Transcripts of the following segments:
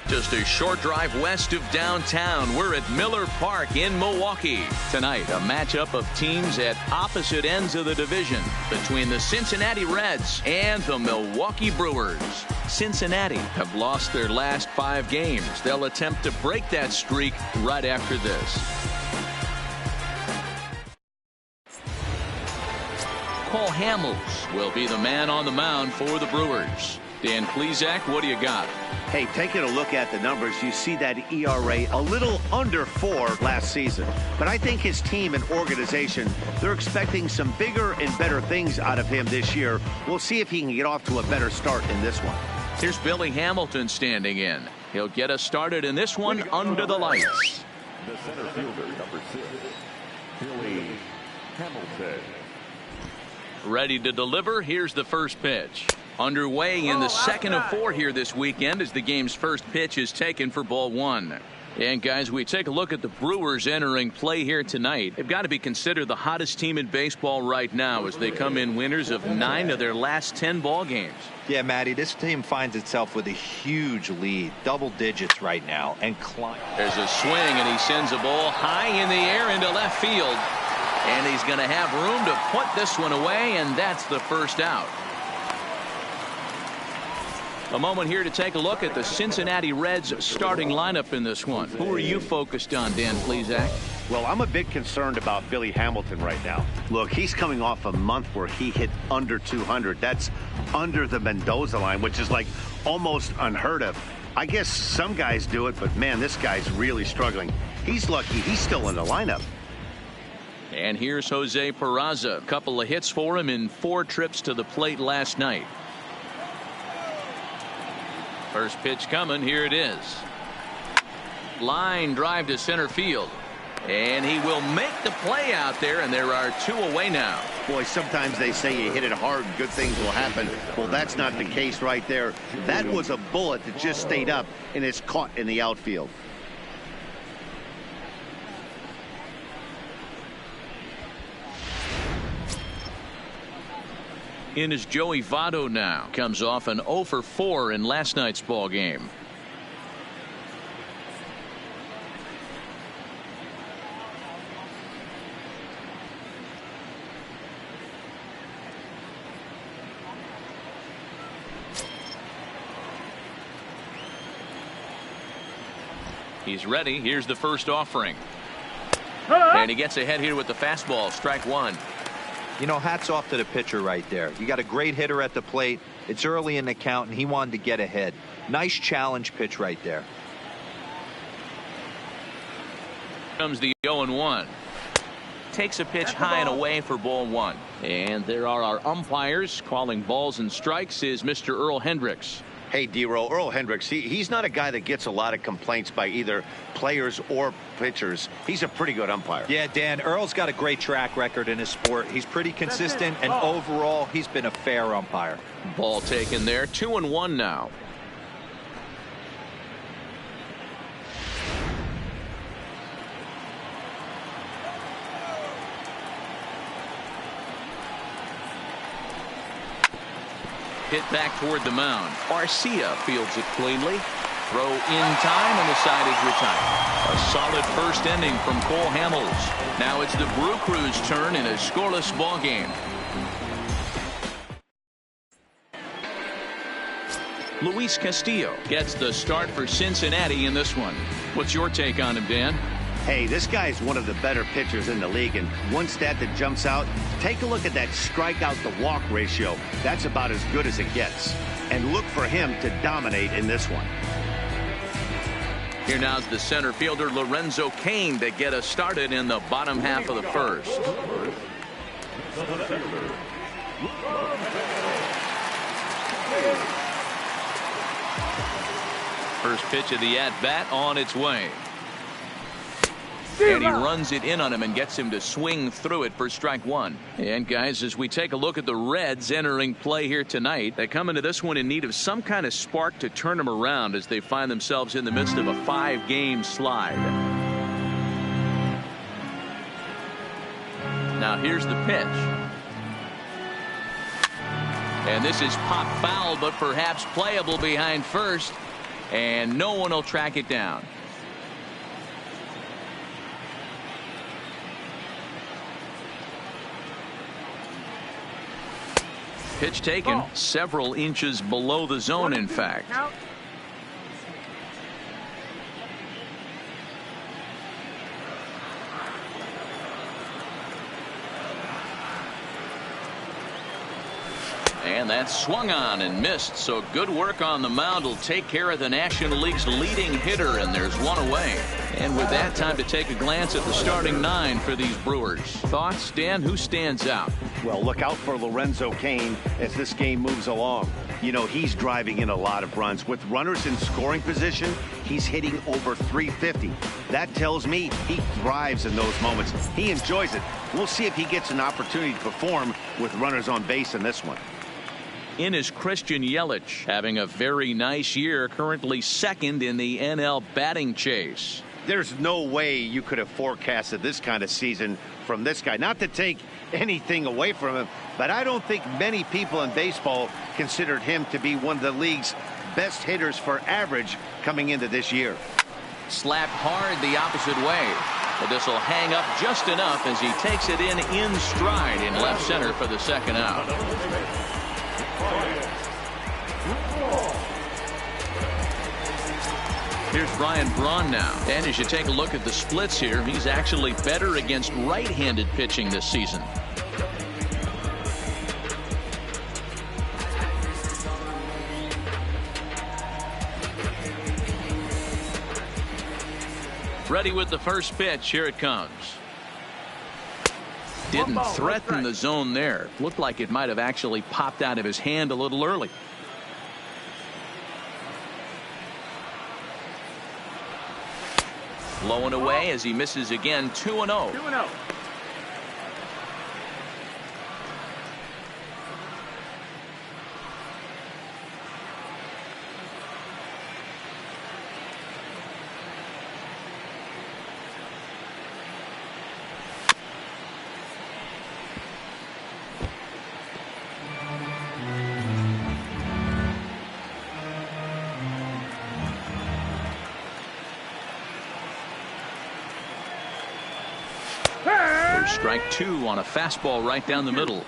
Just a short drive west of downtown. We're at Miller Park in Milwaukee. Tonight, a matchup of teams at opposite ends of the division between the Cincinnati Reds and the Milwaukee Brewers. Cincinnati have lost their last 5 games. They'll attempt to break that streak right after this. Cole Hamels will be the man on the mound for the Brewers. Dan Plesac, what do you got? Hey, taking a look at the numbers, you see that ERA a little under 4 last season. But I think his team and organization, they're expecting some bigger and better things out of him this year. We'll see if he can get off to a better start in this one. Here's Billy Hamilton standing in. He'll get us started in this one under the lights. The center fielder, number 6, Billy Hamilton. Ready to deliver. Here's the first pitch. Underway in the second of 4 here this weekend as the game's first pitch is taken for ball 1. And guys, we take a look at the Brewers entering play here tonight. They've got to be considered the hottest team in baseball right now as they come in winners of 9 of their last 10 ball games. Yeah, Matty, this team finds itself with a huge lead, double digits right now, and climb. There's a swing and he sends a ball high in the air into left field. And he's going to have room to put this one away, and that's the first out. A moment here to take a look at the Cincinnati Reds starting lineup in this one. Who are you focused on, Dan Plesac? Well, I'm a bit concerned about Billy Hamilton right now. Look, he's coming off a month where he hit under 200. That's under the Mendoza line, which is like almost unheard of. I guess some guys do it, but man, this guy's really struggling. He's lucky he's still in the lineup. And here's Jose Peraza. A couple of hits for him in 4 trips to the plate last night. First pitch coming. Here it is. Line drive to center field. And he will make the play out there, and there are 2 away now. Boy, sometimes they say you hit it hard and good things will happen. Well, that's not the case right there. That was a bullet that just stayed up, and it's caught in the outfield. In is Joey Votto now. Comes off an 0 for 4 in last night's ball game. He's ready. Here's the first offering. And he gets ahead here with the fastball. Strike 1. You know, hats off to the pitcher right there. You got a great hitter at the plate. It's early in the count, and he wanted to get ahead. Nice challenge pitch right there. Comes the 0-1. Takes a pitch high and away for ball 1. And there are our umpires calling balls and strikes is Mr. Earl Hendricks. Hey, D-Row, Earl Hendricks, he's not a guy that gets a lot of complaints by either players or pitchers. He's a pretty good umpire. Yeah, Dan, Earl's got a great track record in his sport. He's pretty consistent, and overall, he's been a fair umpire. Ball taken there. 2-1 now. Hit back toward the mound. Arcia fields it cleanly. Throw in time, and the side is retired. A solid first inning from Cole Hamels. Now it's the Brew Crew's turn in a scoreless ball game. Luis Castillo gets the start for Cincinnati in this one. What's your take on him, Dan? Hey, this guy is one of the better pitchers in the league, and one stat that jumps out, take a look at that strikeout to walk ratio. That's about as good as it gets. And look for him to dominate in this one. Here now's the center fielder Lorenzo Cain to get us started in the bottom half of the first. First pitch of the at-bat on its way. And he runs it in on him and gets him to swing through it for strike 1. And guys, as we take a look at the Reds entering play here tonight, they come into this one in need of some kind of spark to turn them around as they find themselves in the midst of a 5-game slide. Now here's the pitch. And this is pop foul, but perhaps playable behind first. and no one will track it down. Pitch taken several inches below the zone, in fact. And that swung on and missed, so good work on the mound will take care of the National League's leading hitter, and there's one away. And with that, time to take a glance at the starting 9 for these Brewers. Thoughts, Dan? Who stands out? Well, look out for Lorenzo Cain as this game moves along. You know, he's driving in a lot of runs. With runners in scoring position, he's hitting over 350. That tells me he thrives in those moments. He enjoys it. We'll see if he gets an opportunity to perform with runners on base in this one. In is Christian Yelich, having a very nice year, currently second in the NL batting chase. There's no way you could have forecasted this kind of season from this guy. Not to take anything away from him, but I don't think many people in baseball considered him to be one of the league's best hitters for average coming into this year. Slapped hard the opposite way, but this will hang up just enough as he takes it in stride in left center for the second out. Here's Brian Braun now. And as you take a look at the splits here, he's actually better against right-handed pitching this season. Ready with the first pitch. Here it comes. Didn't threaten the zone there. Looked like it might have actually popped out of his hand a little early. Low and away as he misses again. 2-0. 2-0. Strike 2 on a fastball right down the middle.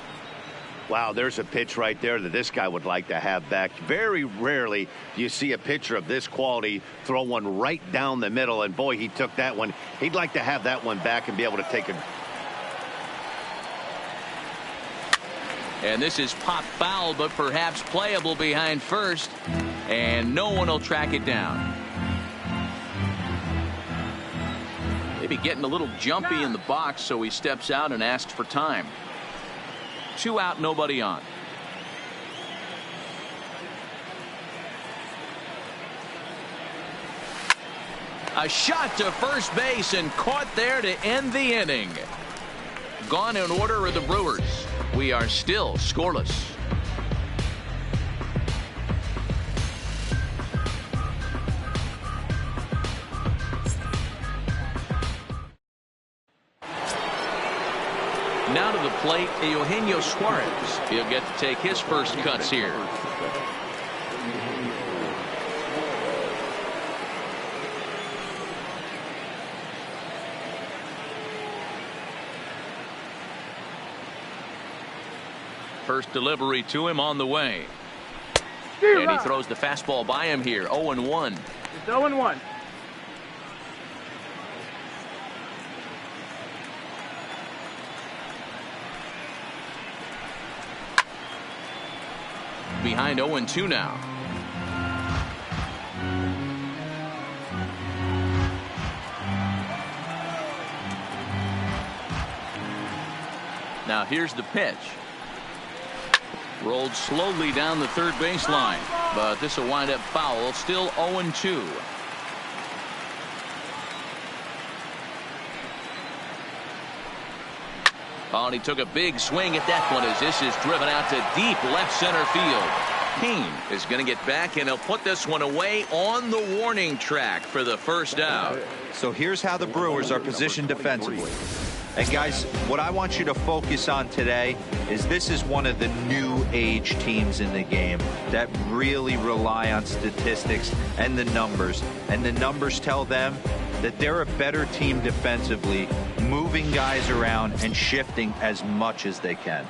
Wow, there's a pitch right there that this guy would like to have back. Very rarely do you see a pitcher of this quality throw one right down the middle, and boy, he took that one. He'd like to have that one back and be able to take it. And this is pop foul, but perhaps playable behind first, and no one will track it down. Maybe getting a little jumpy in the box, so he steps out and asks for time. 2 out, nobody on. A shot to first base and caught there to end the inning. Gone in order are the Brewers. We are still scoreless. Now to the plate, Eugenio Suarez. He'll get to take his first cuts here. First delivery to him on the way. And he throws the fastball by him here. 0-1. It's 0-1. Behind 0-2 now. Now here's the pitch. Rolled slowly down the third baseline, but this will wind up foul. Still 0-2. Oh, and he took a big swing at that one as this is driven out to deep left center field. Cain is going to get back, and he'll put this one away on the warning track for the first out. So here's how the Brewers are positioned defensively. And guys, what I want you to focus on today is this is one of the new age teams in the game that really rely on statistics and the numbers. And the numbers tell them that they're a better team defensively, moving guys around and shifting as much as they can.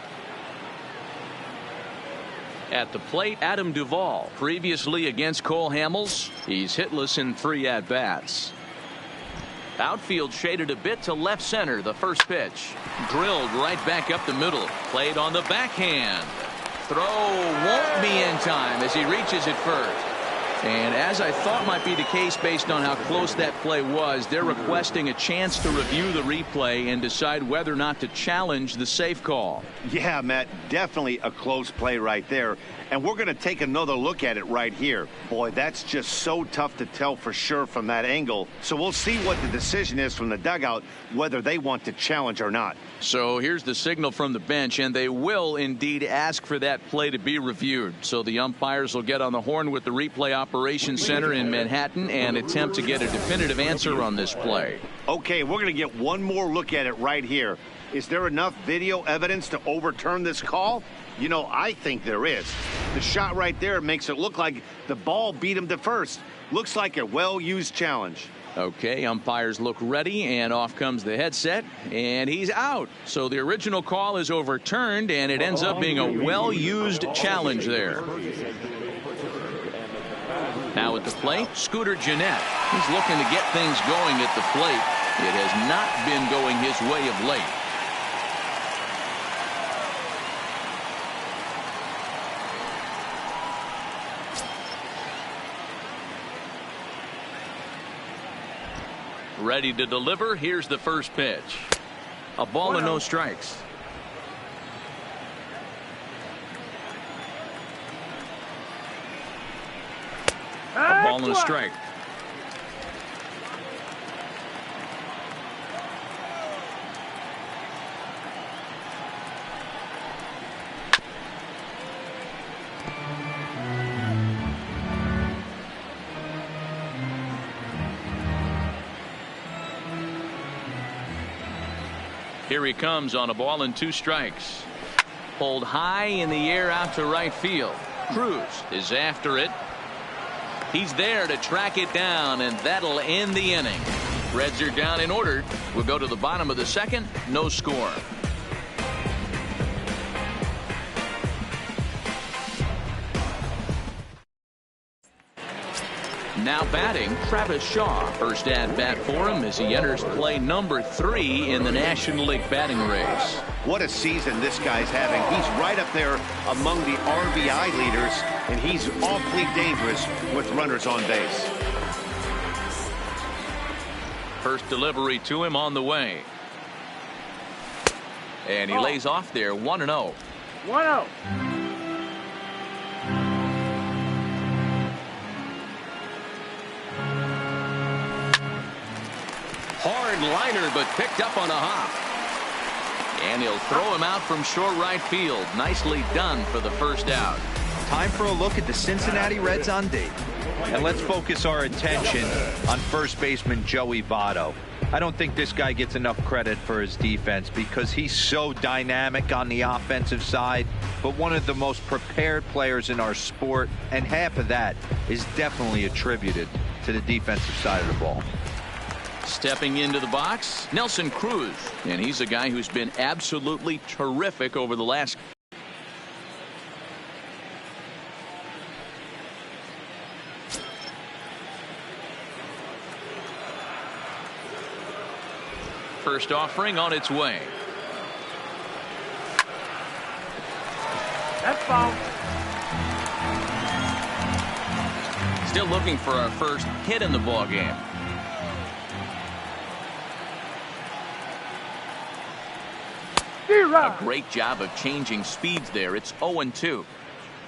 At the plate, Adam Duvall. Previously against Cole Hamels, he's hitless in 3 at-bats. Outfield shaded a bit to left center. The first pitch drilled right back up the middle. Played on the backhand. Throw won't be in time as he reaches it first. And as I thought might be the case based on how close that play was, they're requesting a chance to review the replay and decide whether or not to challenge the safe call. Yeah, Matt, definitely a close play right there. And we're going to take another look at it right here. Boy, that's just so tough to tell for sure from that angle. So we'll see what the decision is from the dugout, whether they want to challenge or not. So here's the signal from the bench, and they will indeed ask for that play to be reviewed. So the umpires will get on the horn with the replay operations center in Manhattan and attempt to get a definitive answer on this play. Okay, we're going to get one more look at it right here. Is there enough video evidence to overturn this call? You know, I think there is. The shot right there makes it look like the ball beat him to first. Looks like a well-used challenge. Okay, umpires look ready, and off comes the headset, and he's out. So the original call is overturned, and it ends up being a well-used challenge there. Now at the plate, Scooter Gennett. He's looking to get things going at the plate. It has not been going his way of late. Ready to deliver. Here's the first pitch. A ball and no strikes. A ball and a strike. Here he comes on a ball and 2 strikes. Pulled high in the air out to right field. Cruz is after it. He's there to track it down, and that'll end the inning. Reds are down in order. We'll go to the bottom of the second. No score. Now batting, Travis Shaw. First at bat for him as he enters play number 3 in the National League batting race. What a season this guy's having. He's right up there among the RBI leaders, and he's awfully dangerous with runners on base. First delivery to him on the way. And he lays off there 1-0. 1-0. Hard liner, but picked up on a hop. And he'll throw him out from short right field. Nicely done for the first out. Time for a look at the Cincinnati Reds on date. And let's focus our attention on first baseman Joey Votto. I don't think this guy gets enough credit for his defense because he's so dynamic on the offensive side, but one of the most prepared players in our sport, and half of that is definitely attributed to the defensive side of the ball. Stepping into the box, Nelson Cruz, and he's a guy who's been absolutely terrific over the last. First offering on its way. That's foul. Still looking for our first hit in the ball game. A great job of changing speeds there. It's 0-2.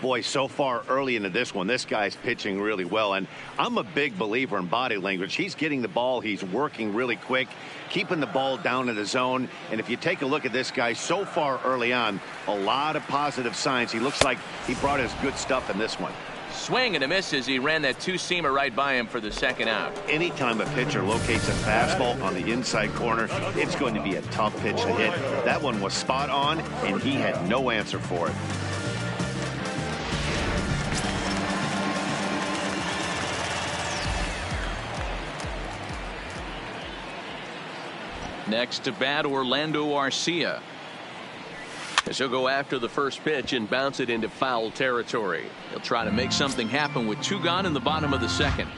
Boy, so far early into this one, this guy's pitching really well. And I'm a big believer in body language. He's getting the ball. He's working really quick, keeping the ball down in the zone. And if you take a look at this guy so far early on, a lot of positive signs. He looks like he brought his good stuff in this one. Swing and a miss as he ran that two-seamer right by him for the second out. Anytime a pitcher locates a fastball on the inside corner, it's going to be a tough pitch to hit. That one was spot on, and he had no answer for it. Next to bat, Orlando Arcia. As he'll go after the first pitch and bounce it into foul territory. He'll try to make something happen with two gone in the bottom of the second.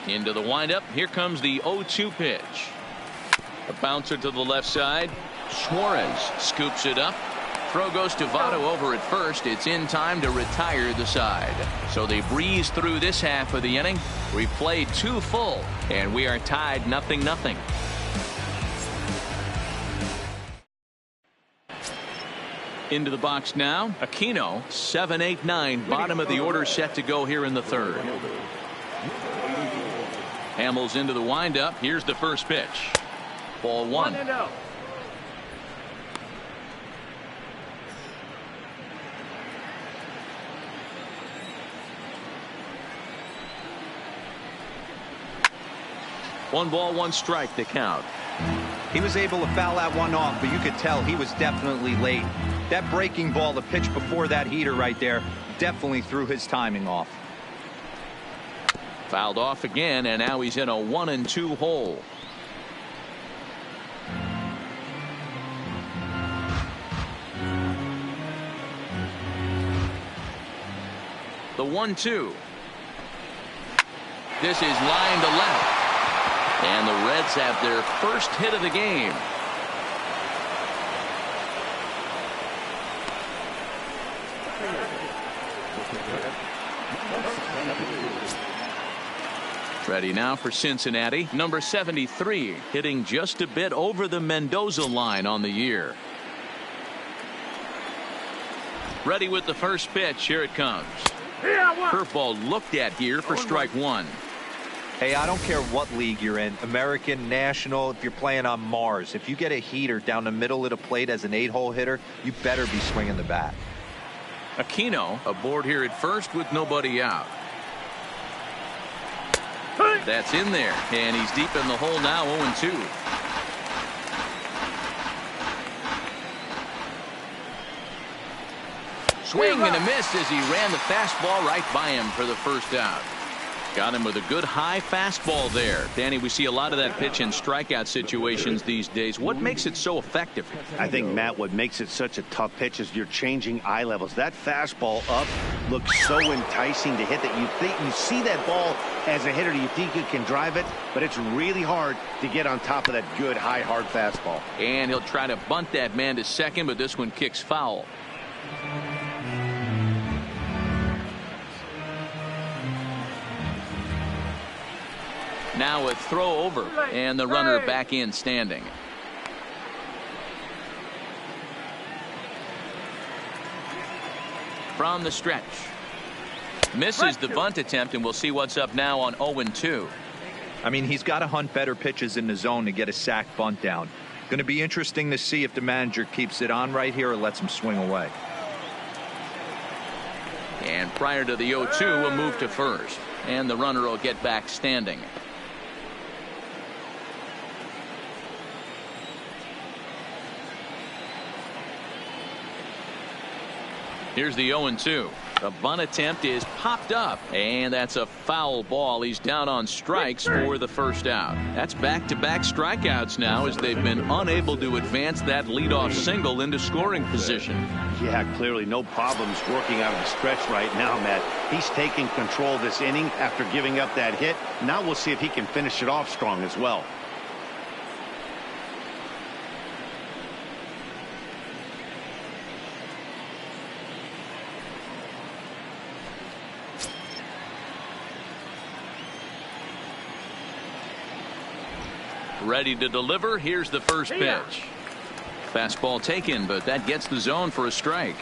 Into the windup. Here comes the 0-2 pitch. A bouncer to the left side. Suarez scoops it up. Throw goes to Votto over at first. It's in time to retire the side. So they breeze through this half of the inning. We've played 2 full, and we are tied 0-0. Into the box now. Aquino, 7, 8, 9. Bottom of the order set to go here in the third. Hamels into the windup. Here's the first pitch. Ball 1. 1-0. One ball, one strike to count. He was able to foul that one off, but you could tell he was definitely late. That breaking ball, the pitch before that heater right there, definitely threw his timing off. Fouled off again, and now he's in a 1-2 hole. The 1-2. This is line to left. And the Reds have their first hit of the game. Ready now for Cincinnati. Number 73, hitting just a bit over the Mendoza line on the year. Ready with the first pitch. Here it comes. Curveball looked at here for strike 1. Hey, I don't care what league you're in, American, National, if you're playing on Mars. If you get a heater down the middle of the plate as an 8-hole hitter, you better be swinging the bat. Aquino aboard here at first with nobody out. That's in there, and he's deep in the hole now. 0-2. Swing and a miss as he ran the fastball right by him for the first out. Got him with a good high fastball there. Danny, we see a lot of that pitch in strikeout situations these days. What makes it so effective? I think, Matt, what makes it such a tough pitch is you're changing eye levels. That fastball up looks so enticing to hit that you see that ball as a hitter, you think you can drive it, but it's really hard to get on top of that good high hard fastball. And he'll try to bunt that man to second, but this one kicks foul. Now a throw over, and the runner back in standing. From the stretch. Misses the bunt attempt, and we'll see what's up now on 0-2. I mean, he's got to hunt better pitches in the zone to get a sac bunt down. Going to be interesting to see if the manager keeps it on right here or lets him swing away. And prior to the 0-2, a move to first, and the runner will get back standing. Here's the 0-2. The bunt attempt is popped up, and that's a foul ball. He's down on strikes for the first out. That's back-to-back strikeouts now as they've been unable to advance that leadoff single into scoring position. Yeah, clearly no problems working out of the stretch right now, Matt. He's taking control of this inning after giving up that hit. Now we'll see if he can finish it off strong as well. Ready to deliver. Here's the first pitch. Fastball taken, but that gets the zone for a strike.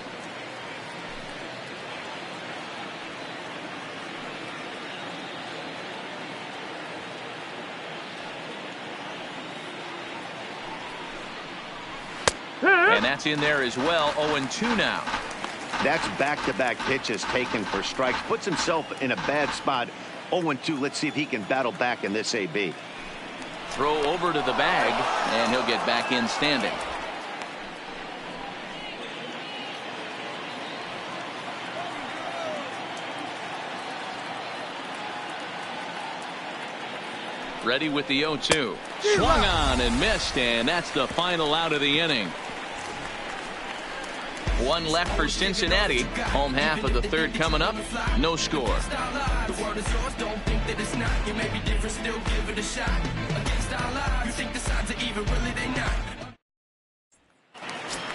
And that's in there as well. 0-2 now. That's back-to-back pitches taken for strikes. Puts himself in a bad spot. 0-2. Let's see if he can battle back in this AB. Throw over to the bag, and he'll get back in standing. Ready with the 0-2. Swung on and missed, and that's the final out of the inning. One left for Cincinnati. Home half of the third coming up. No score.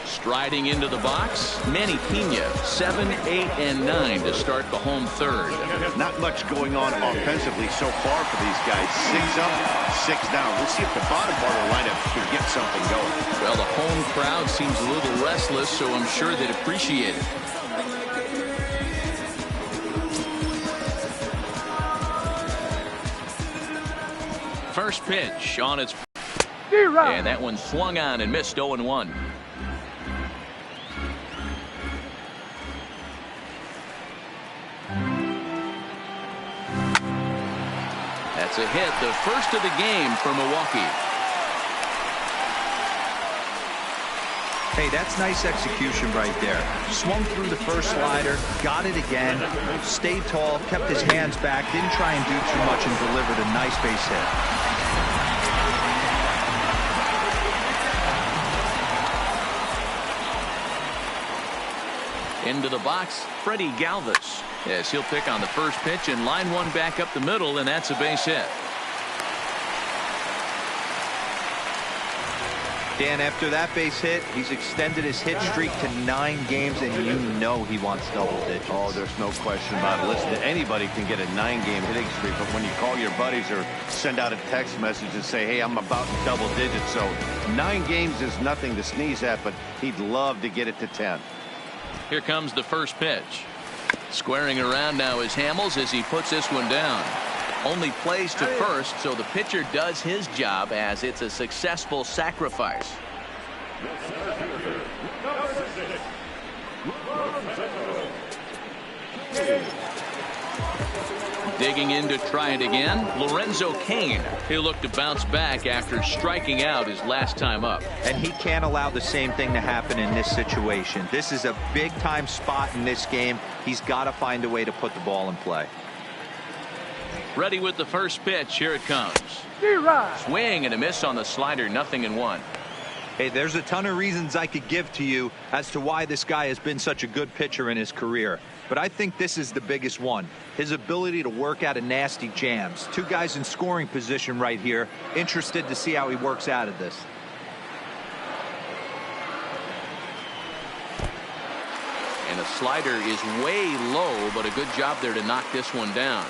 Striding into the box, Manny Pena, 7, 8, and 9 to start the home third. Not much going on offensively so far for these guys. 6 up, 6 down. We'll see if the bottom part of the lineup can get something going. Well, the home crowd seems a little restless, so I'm sure they'd appreciate it. First pitch on its... And that one swung on and missed. 0-1. That's a hit, the first of the game for Milwaukee. Hey, that's nice execution right there. Swung through the first slider, got it again, stayed tall, kept his hands back, didn't try and do too much, and delivered a nice base hit. Into the box, Freddie Galvis. Yes, he'll pick on the first pitch and line one back up the middle, and that's a base hit. Dan, after that base hit, he's extended his hit streak to 9 games, and you know he wants double digits. Oh, there's no question about it. Listen, anybody can get a 9-game hitting streak, but when you call your buddies or send out a text message and say, hey, I'm about in double digits, so 9 games is nothing to sneeze at, but he'd love to get it to 10. Here comes the first pitch. Squaring around now is Hamels as he puts this one down. Only plays to first, so the pitcher does his job as it's a successful sacrifice. Digging in to try it again, Lorenzo Cain. He'll look to bounce back after striking out his last time up. And he can't allow the same thing to happen in this situation. This is a big-time spot in this game. He's got to find a way to put the ball in play. Ready with the first pitch. Here it comes. Swing and a miss on the slider. 0-1. Hey, there's a ton of reasons I could give to you as to why this guy has been such a good pitcher in his career. But I think this is the biggest one. His ability to work out of nasty jams. 2 guys in scoring position right here. Interested to see how he works out of this. And the slider is way low, but a good job there to knock this one down.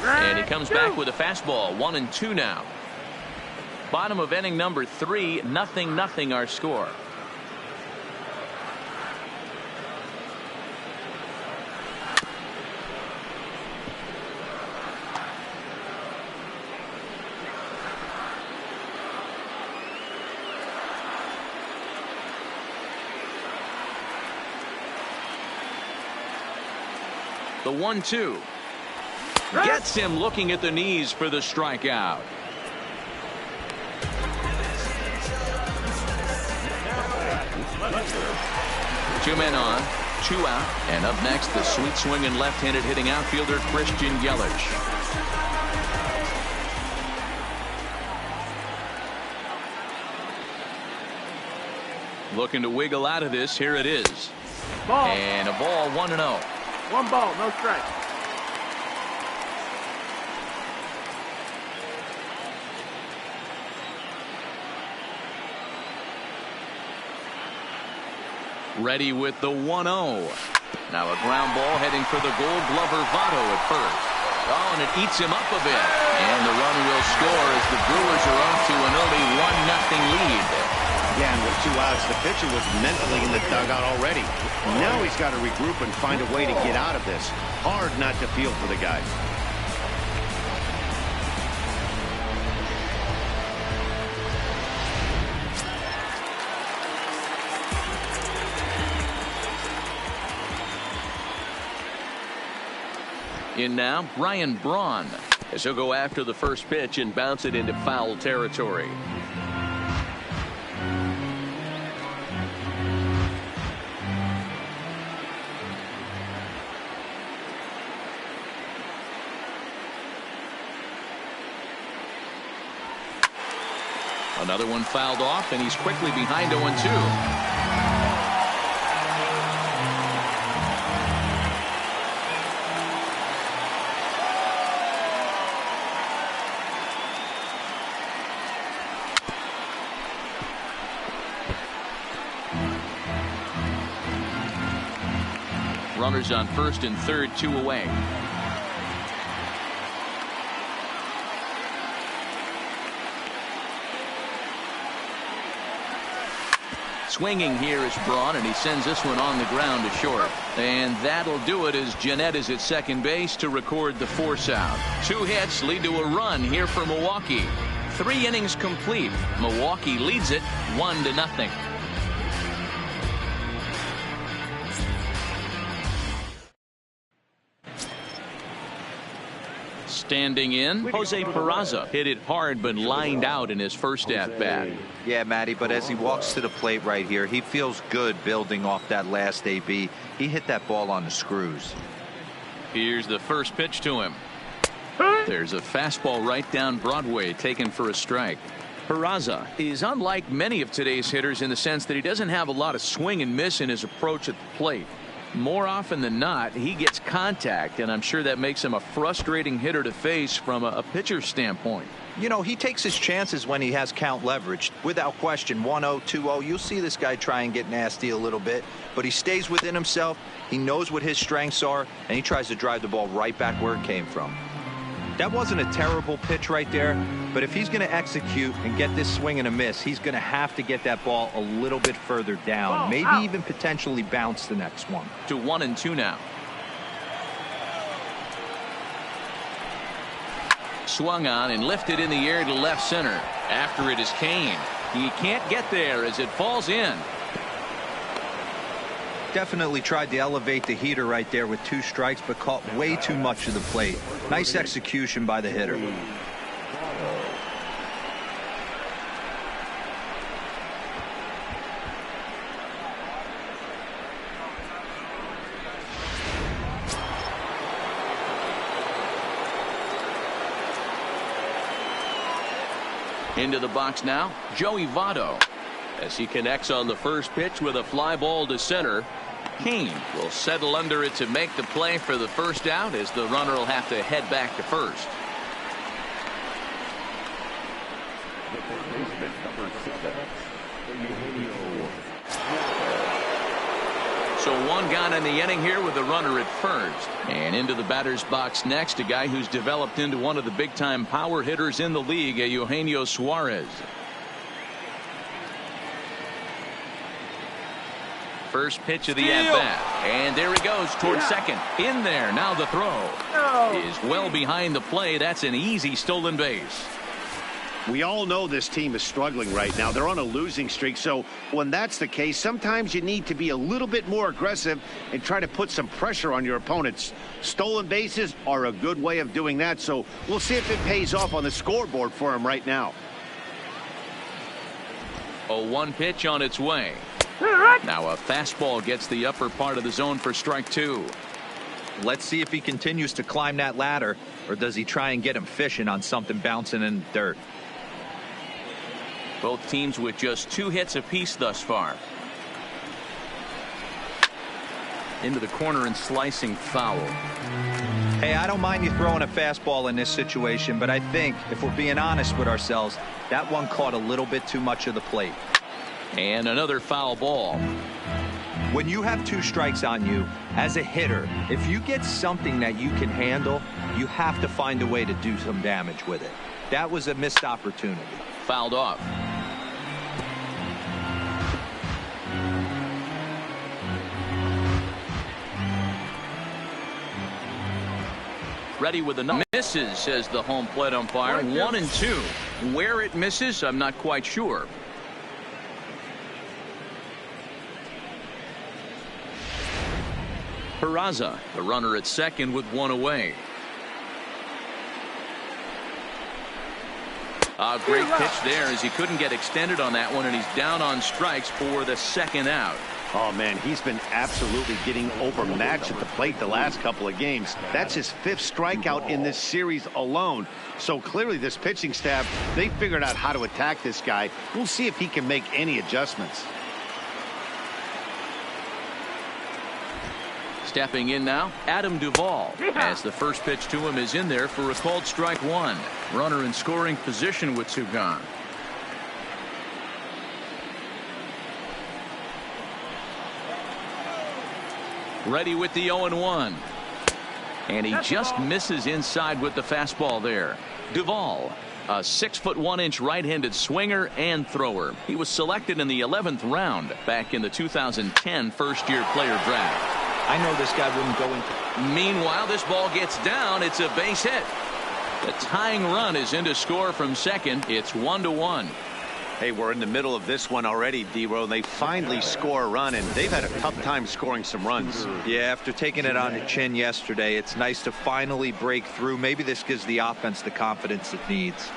And he comes back with a fastball. 1-2 now. Bottom of inning number 3. 0-0 our score. The 1-2. Gets him looking at the knees for the strikeout. Two men on, 2 out, and up next the sweet swinging left-handed hitting outfielder Christian Yelich. Looking to wiggle out of this. Here it is. Ball. And a ball. 1-0. 1 ball, no strike. Ready with the 1-0. Now a ground ball heading for the Gold Glover Votto at first. Oh, and it eats him up a bit. And the run will score as the Brewers are off to an early 1-0 lead. Yeah, and with 2 outs, the pitcher was mentally in the dugout already. Now he's got to regroup and find a way to get out of this. Hard not to feel for the guy. In now, Ryan Braun, as he'll go after the first pitch and bounce it into foul territory. Another one fouled off, and he's quickly behind 0-2. Runners on first and third, 2 away. Swinging here is Braun, and he sends this one on the ground to short. And that'll do it as Jeanette is at second base to record the force out. 2 hits lead to a run here for Milwaukee. 3 innings complete. Milwaukee leads it 1-0. Standing in, Jose Peraza hit it hard but lined out in his first at-bat. Yeah, Matty, but as he walks to the plate right here, he feels good building off that last AB. He hit that ball on the screws. Here's the first pitch to him. There's a fastball right down Broadway taken for a strike. Peraza is unlike many of today's hitters in the sense that he doesn't have a lot of swing and miss in his approach at the plate. More often than not, he gets contact, and I'm sure that makes him a frustrating hitter to face from a pitcher's standpoint. You know, he takes his chances when he has count leverage. Without question, 1-0, 2-0, you'll see this guy try and get nasty a little bit, but he stays within himself. He knows what his strengths are, and he tries to drive the ball right back where it came from. That wasn't a terrible pitch right there, but if he's going to execute and get this swing and a miss, he's going to have to get that ball a little bit further down, maybe even potentially bounce the next one. To 1-2 now. Swung on and lifted in the air to left center. After it is Kane. He can't get there as it falls in. Definitely tried to elevate the heater right there with 2 strikes, but caught way too much of the plate. Nice execution by the hitter. Into the box now, Joey Votto. As he connects on the first pitch with a fly ball to center. Kane will settle under it to make the play for the first out as the runner will have to head back to first. So 1 gone in the inning here with the runner at first. And into the batter's box next, a guy who's developed into one of the big-time power hitters in the league, Eugenio Suarez. First pitch of the at-bat. And there he goes towards second. In there. Now the throw is well behind the play. That's an easy stolen base. We all know this team is struggling right now. They're on a losing streak, so when that's the case, sometimes you need to be a little bit more aggressive and try to put some pressure on your opponents. Stolen bases are a good way of doing that, so we'll see if it pays off on the scoreboard for him right now. A 1 pitch on its way. Now a fastball gets the upper part of the zone for strike 2. Let's see if he continues to climb that ladder, or does he try and get him fishing on something bouncing in the dirt. Both teams with just 2 hits apiece thus far. Into the corner and slicing foul. Hey, I don't mind you throwing a fastball in this situation, but I think if we're being honest with ourselves, that one caught a little bit too much of the plate. And another foul ball. When you have 2 strikes on you, as a hitter, if you get something that you can handle, you have to find a way to do some damage with it. That was a missed opportunity. Fouled off. Ready with the misses, says the home plate umpire. 1-2. Where it misses, I'm not quite sure. Peraza, the runner at second with 1 away. A great pitch there as he couldn't get extended on that one, and he's down on strikes for the 2nd out. Oh, man, he's been absolutely getting overmatched at the plate the last couple of games. That's his 5th strikeout in this series alone. So clearly this pitching staff, they figured out how to attack this guy. We'll see if he can make any adjustments. Stepping in now, Adam Duvall, as the first pitch to him is in there for a called strike 1. Runner in scoring position with 2 gone. Ready with the 0-1. And he just misses inside with the fastball there. Duvall, a 6'1" right-handed swinger and thrower. He was selected in the 11th round back in the 2010 first-year player draft. I know this guy wouldn't go into. Meanwhile, this ball gets down. It's a base hit. The tying run is in to score from second. It's 1-1. Hey, we're in the middle of this one already, D-Row. They finally score a run, and they've had a tough time scoring some runs. Yeah, after taking it on the chin yesterday, it's nice to finally break through. Maybe this gives the offense the confidence it needs.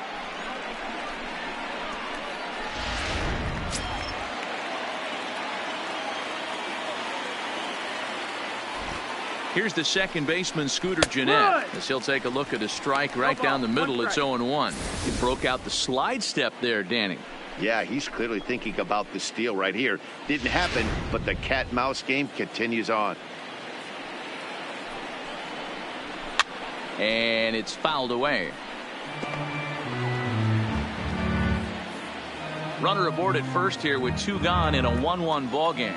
Here's the second baseman, Scooter Gennett, as he'll take a look at a strike right down the middle. It's 0-1. He broke out the slide step there, Danny. Yeah, he's clearly thinking about the steal right here. Didn't happen, but the cat-mouse game continues on. And it's fouled away. Runner aboard at first here with 2 gone in a 1-1 ball game.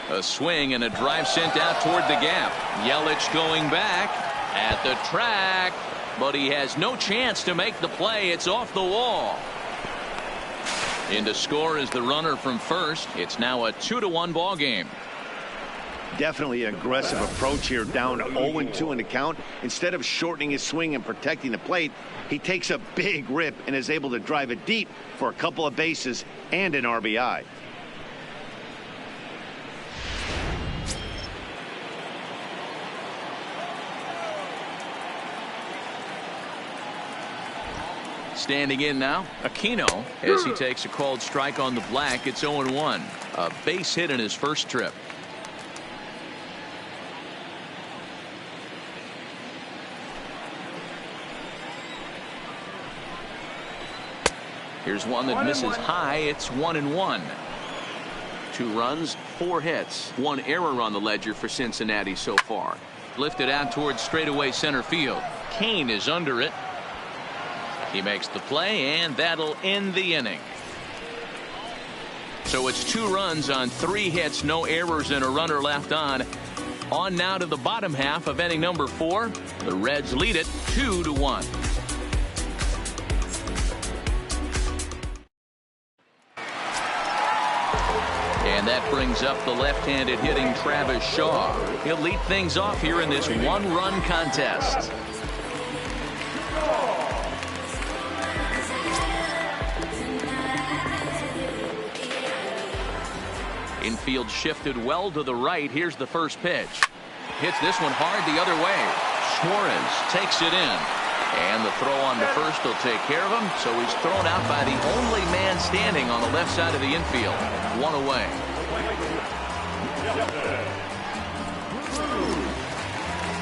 A swing and a drive sent out toward the gap. Yelich going back at the track, but he has no chance to make the play. It's off the wall. In to score is the runner from first. It's now a 2-1 ball game. Definitely an aggressive approach here, down 0-2 in the count. Instead of shortening his swing and protecting the plate, he takes a big rip and is able to drive it deep for a couple of bases and an RBI. Standing in now, Aquino, as he takes a called strike on the black. It's 0-1. A base hit in his first trip. Here's one that misses high. It's 1-1. 2 runs, 4 hits, 1 error on the ledger for Cincinnati so far. Lifted out towards straightaway center field. Kane is under it. He makes the play, and that'll end the inning. So it's 2 runs on 3 hits, no errors, and a runner left on. On now to the bottom half of inning number 4. The Reds lead it 2-1. And that brings up the left-handed hitting Travis Shaw. He'll lead things off here in this 1-run contest. Infield shifted well to the right. Here's the first pitch. Hits this one hard the other way. Suarez takes it in. And the throw on to first will take care of him. So he's thrown out by the only man standing on the left side of the infield. 1 away.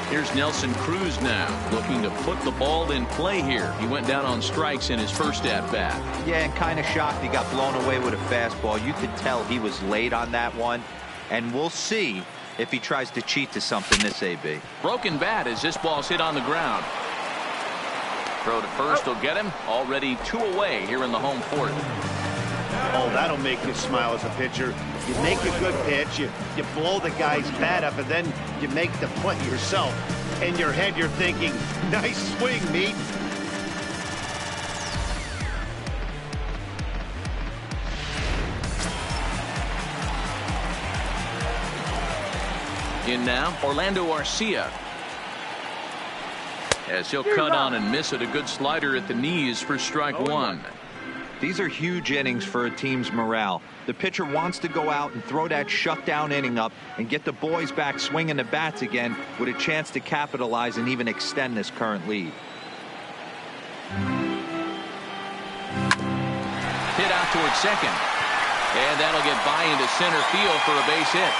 Here's Nelson Cruz now, looking to put the ball in play here. He went down on strikes in his first at-bat. Yeah, and kind of shocked he got blown away with a fastball. You could tell he was late on that one. And we'll see if he tries to cheat to something this AB. Broken bat as this ball's hit on the ground. Throw to first will get him. Already 2 away here in the home 4th. Oh, that'll make you smile as a pitcher. You make a good pitch, you blow the guy's bat up, and then you make the play yourself. In your head, you're thinking, nice swing, meat. In now, Orlando Arcia. As he'll cut on and miss it, a good slider at the knees for strike one. These are huge innings for a team's morale. The pitcher wants to go out and throw that shutdown inning up and get the boys back swinging the bats again with a chance to capitalize and even extend this current lead. Hit out towards second. And that'll get by into center field for a base hit.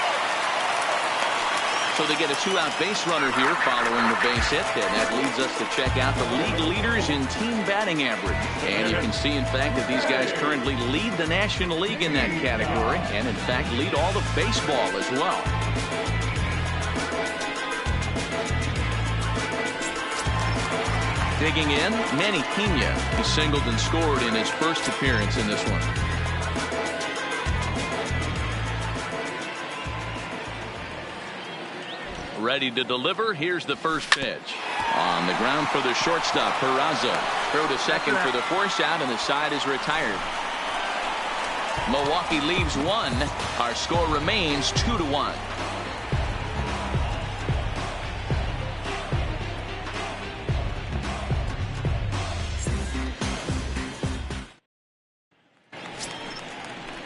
So they get a two-out base runner here following the base hit, and that leads us to check out the league leaders in team batting average. And you can see, in fact, that these guys currently lead the National League in that category, and in fact lead all of baseball as well. Digging in, Manny Pena. He singled and scored in his first appearance in this one. Ready to deliver. Here's the first pitch. On the ground for the shortstop, Peraza. Throw to second for the force out, and the side is retired. Milwaukee leaves one. Our score remains 2-1.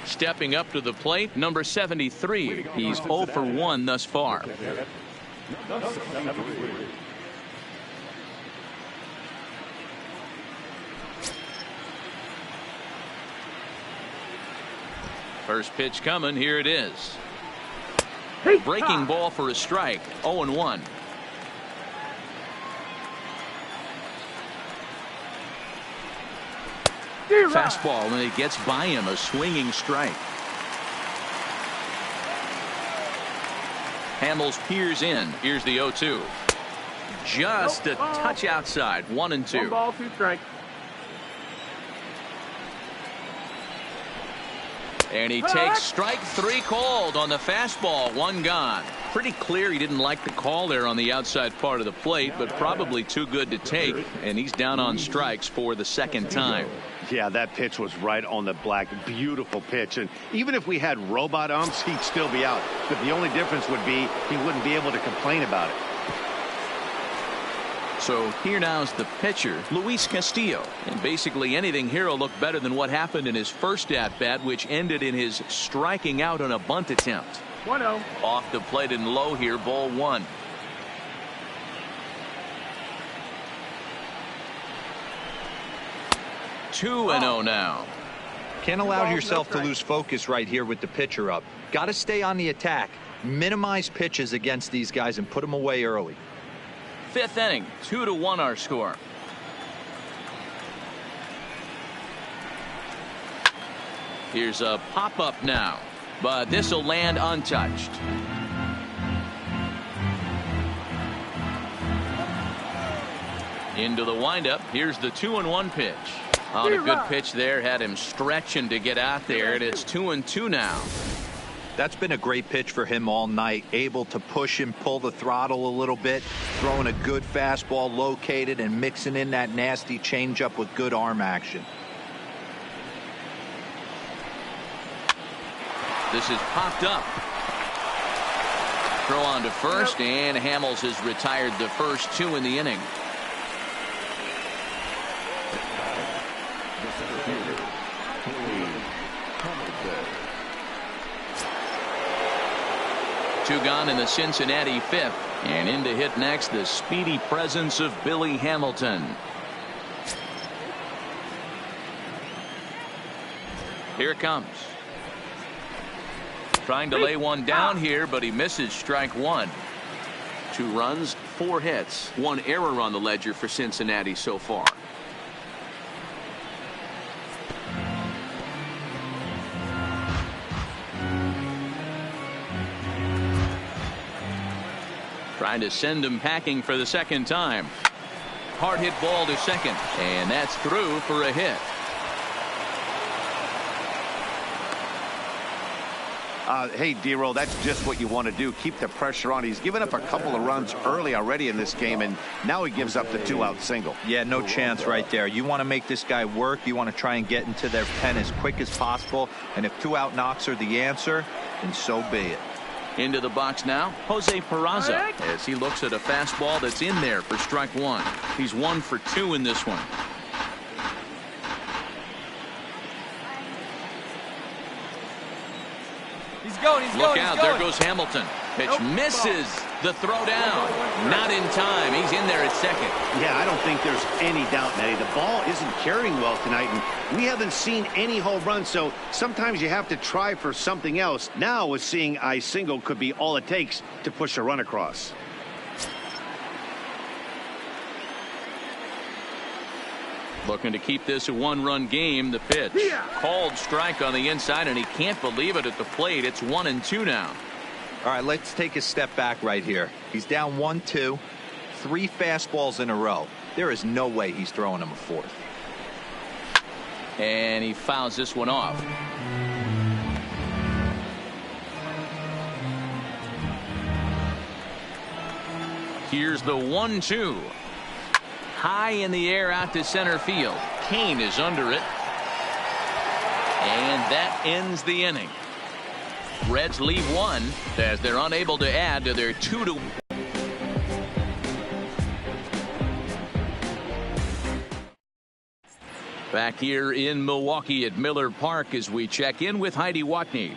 Stepping up to the plate, number 73. He's 0 for 1 thus far. First pitch coming. Here it is. Breaking ball for a strike. 0-1. Fastball, and it gets by him. A swinging strike. Hamels peers in. Here's the 0-2. Just a touch outside. 1-2. 1 ball, 2 strikes. And he takes strike 3 called on the fastball. 1 gone. Pretty clear he didn't like the call there on the outside part of the plate, but probably too good to take. And he's down on strikes for the second time. Yeah, that pitch was right on the black. Beautiful pitch. And even if we had robot umps, he'd still be out. But the only difference would be he wouldn't be able to complain about it. So here now is the pitcher, Luis Castillo. And basically anything here will look better than what happened in his first at-bat, which ended in his striking out on a bunt attempt. 1-0. Off the plate and low here, ball 1. Two and 0 now. Can't allow yourself to lose focus right here with the pitcher up. Got to stay on the attack. Minimize pitches against these guys and put them away early. 5th inning, 2-1 our score. Here's a pop-up now, but this will land untouched. Into the windup. Here's the 2-1 pitch. On a good pitch there, had him stretching to get out there, and it's 2-2 now. That's been a great pitch for him all night. Able to push and pull the throttle a little bit, throwing a good fastball located and mixing in that nasty changeup with good arm action. This is popped up. Throw on to first, and Hamels has retired the first 2 in the inning. Two gone in the Cincinnati 5th, and in to hit next the speedy presence of Billy Hamilton. Here it comes. Trying to lay one down here, but he misses strike 1. 2 runs, 4 hits, 1 error on the ledger for Cincinnati so far. Trying to send him packing for the second time. Hard hit ball to second, and that's through for a hit. Hey, D-Roll, that's just what you want to do. Keep the pressure on. He's given up a couple of runs early already in this game, and now he gives up the 2-out single. Yeah, no chance right there. You want to make this guy work. You want to try and get into their pen as quick as possible. And if 2-out knocks are the answer, then so be it. Into the box now, Jose Peraza, as he looks at a fastball that's in there for strike one. He's 1 for 2 in this one. Look out, there goes Hamilton. Pitch misses. The throw down. Not in time. He's in there at second. Yeah, I don't think there's any doubt, Matty. The ball isn't carrying well tonight, and we haven't seen any home runs, so sometimes you have to try for something else. Now, with seeing I single could be all it takes to push a run across. Looking to keep this a one-run game. The pitch. Called strike on the inside, and he can't believe it at the plate. It's 1-2 now. All right, let's take a step back right here. He's down 1-2, 3 fastballs in a row. There is no way he's throwing him a fourth. And he fouls this one off. Here's the 1-2. High in the air out to center field. Kane is under it. And that ends the inning. Reds leave 1 as they're unable to add to their 2-1. Back here in Milwaukee at Miller Park as we check in with Heidi Watney.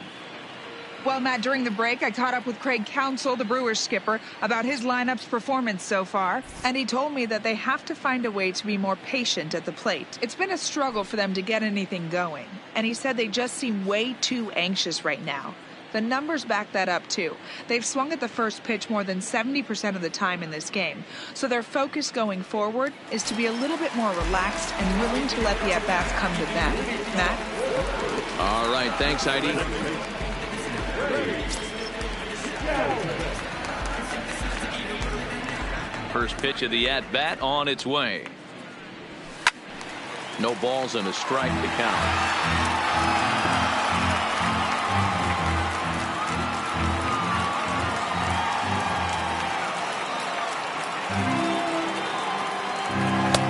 Well, Matt, during the break, I caught up with Craig Counsell, the Brewers skipper, about his lineup's performance so far, and he told me that they have to find a way to be more patient at the plate. It's been a struggle for them to get anything going, and he said they just seem way too anxious right now. The numbers back that up, too. They've swung at the first pitch more than 70% of the time in this game, so their focus going forward is to be a little bit more relaxed and willing to let the at-bats come to them. Matt? All right, thanks, Heidi. First pitch of the at-bat on its way. No balls and a strike to count.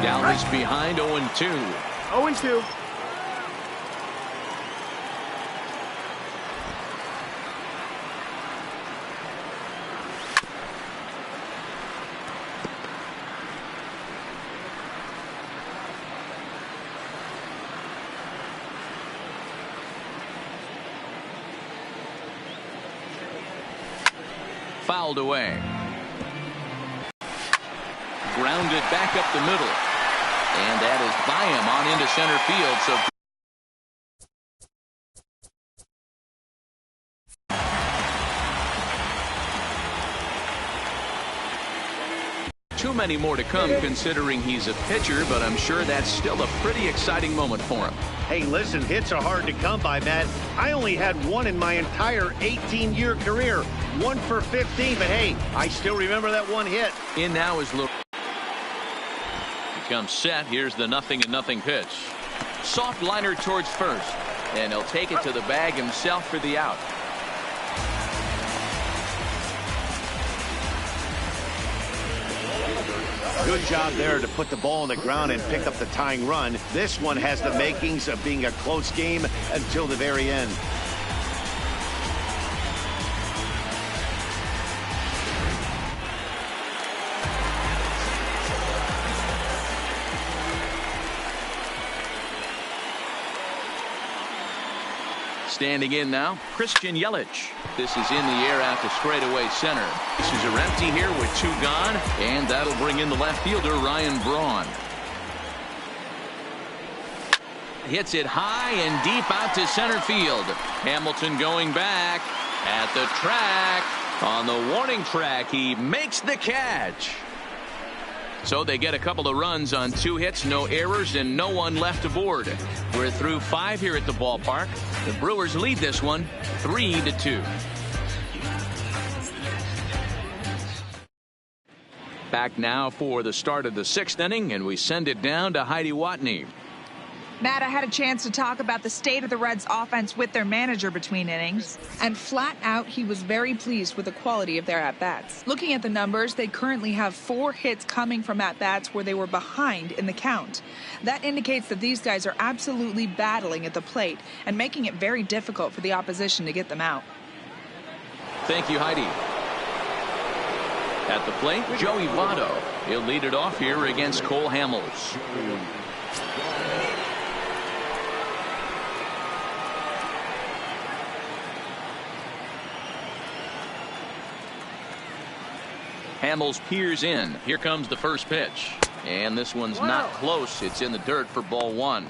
Galvis behind 0-2. 0-2. Fouled away. Grounded back up the middle. And that is by him on into center field. So too many more to come considering he's a pitcher, but I'm sure that's still a pretty exciting moment for him. Hey, listen, hits are hard to come by, Matt. I only had 1 in my entire 18-year career. 1 for 15, but hey, I still remember that 1 hit. In now is Luke. Comes set. Here's the 0-0 pitch. Soft liner towards first, and he'll take it to the bag himself for the out. Good job there to put the ball on the ground and pick up the tying run. This one has the makings of being a close game until the very end. Standing in now, Christian Yelich. This is in the air out to straightaway center. Bases are empty here with 2 gone, and that'll bring in the left fielder, Ryan Braun. Hits it high and deep out to center field. Hamilton going back at the track. On the warning track, he makes the catch. So they get a couple of runs on 2 hits, no errors, and no one left aboard. We're through 5 here at the ballpark. The Brewers lead this one 3-2. Back now for the start of the 6th inning, and we send it down to Heidi Watney. Matt, I had a chance to talk about the state of the Reds offense with their manager between innings, and flat out he was very pleased with the quality of their at-bats. Looking at the numbers, they currently have 4 hits coming from at-bats where they were behind in the count. That indicates that these guys are absolutely battling at the plate and making it very difficult for the opposition to get them out. Thank you, Heidi. At the plate, Joey Votto. He'll lead it off here against Cole Hamels. Hamels peers in. Here comes the first pitch. And this one's not close. It's in the dirt for ball 1.